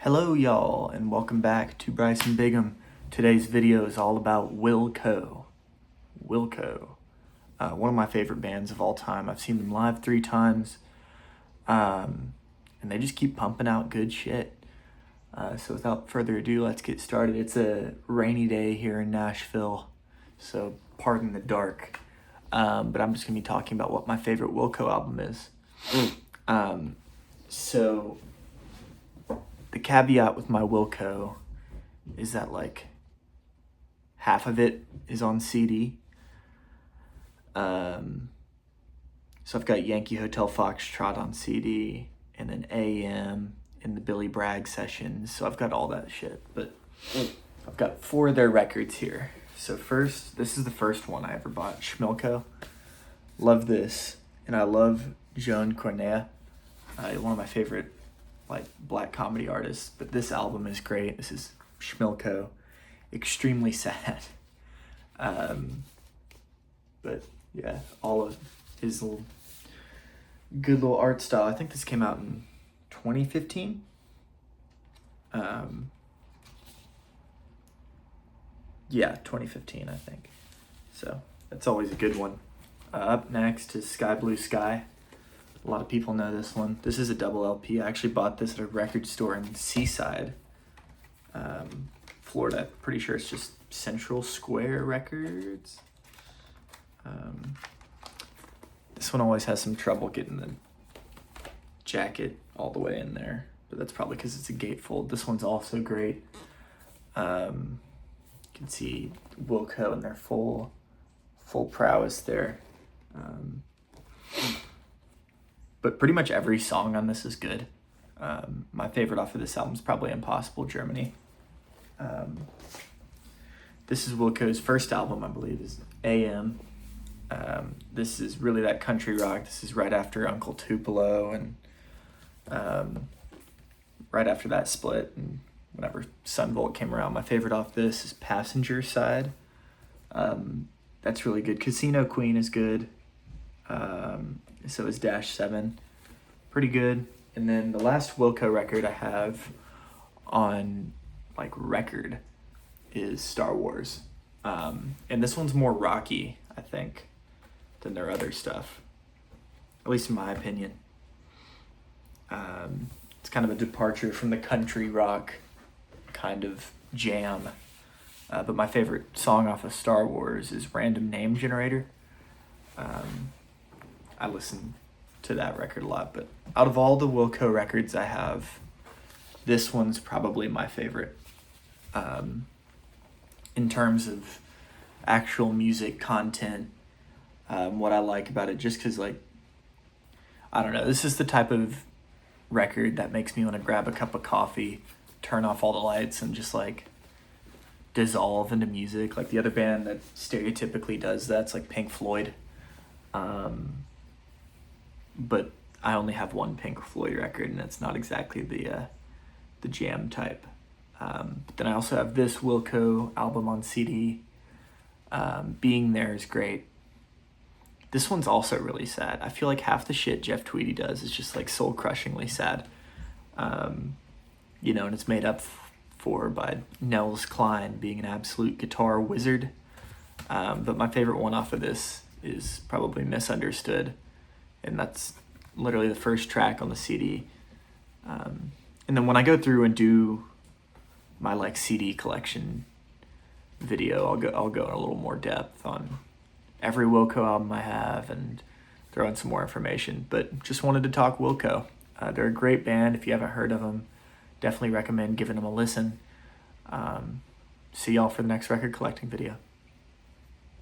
Hello y'all, and welcome back to Bryce and Bigham. Today's video is all about Wilco. Wilco, one of my favorite bands of all time. I've seen them live 3 times, and they just keep pumping out good shit. So without further ado, let's get started. It's a rainy day here in Nashville, so pardon the dark. But I'm just gonna be talking about what my favorite Wilco album is. So the caveat with my Wilco is that like half of it is on CD. So I've got Yankee Hotel Foxtrot on CD, and then AM and the Billy Bragg sessions. So I've got all that shit, but I've got 4 of their records here. So first, this is the first one I ever bought, Schmilko. Love this, and I love Joan Cornea, one of my favorite black comedy artists. But this album is great. This is Schmilko, extremely sad. But yeah, all of his good little art style. I think this came out in 2015. Yeah, 2015, I think. So that's always a good one. Up next is Sky Blue Sky. A lot of people know this one. This is a double LP. I actually bought this at a record store in Seaside, Florida. Pretty sure it's just Central Square Records. This one always has some trouble getting the jacket all the way in there, but that's probably because it's a gatefold. This one's also great. You can see Wilco in their full prowess there. But pretty much every song on this is good. My favorite off of this album is probably Impossible Germany. This is Wilco's first album, I believe, is AM. This is really that country rock. This is right after Uncle Tupelo, and right after that split, and whenever Sunvolt came around. My favorite off this is Passenger Side. That's really good. Casino Queen is good. So is Dash 7. Pretty good. And then the last Wilco record I have on record is Star Wars. And this one's more rocky, I think, than their other stuff. At least in my opinion. It's kind of a departure from the country rock kind of jam. But my favorite song off of Star Wars is Random Name Generator. I listen to that record a lot, but out of all the Wilco records I have, this one's probably my favorite. In terms of actual music content, what I like about it, just because, I don't know, this is the type of record that makes me want to grab a cup of coffee, turn off all the lights, and just dissolve into music. Like the other band that stereotypically does that's Pink Floyd. But I only have one Pink Floyd record, and it's not exactly the jam type. But then I also have this Wilco album on CD. Being There is great. This one's also really sad. I feel like half the shit Jeff Tweedy does is just soul-crushingly sad. And it's made up for by Nels Cline being an absolute guitar wizard. But my favorite one off of this is probably Misunderstood, and that's literally the first track on the CD. And then when I go through and do my CD collection video, I'll go in a little more depth on every Wilco album I have and throw in some more information. But just wanted to talk Wilco. They're a great band. If you haven't heard of them, definitely recommend giving them a listen. See y'all for the next record collecting video.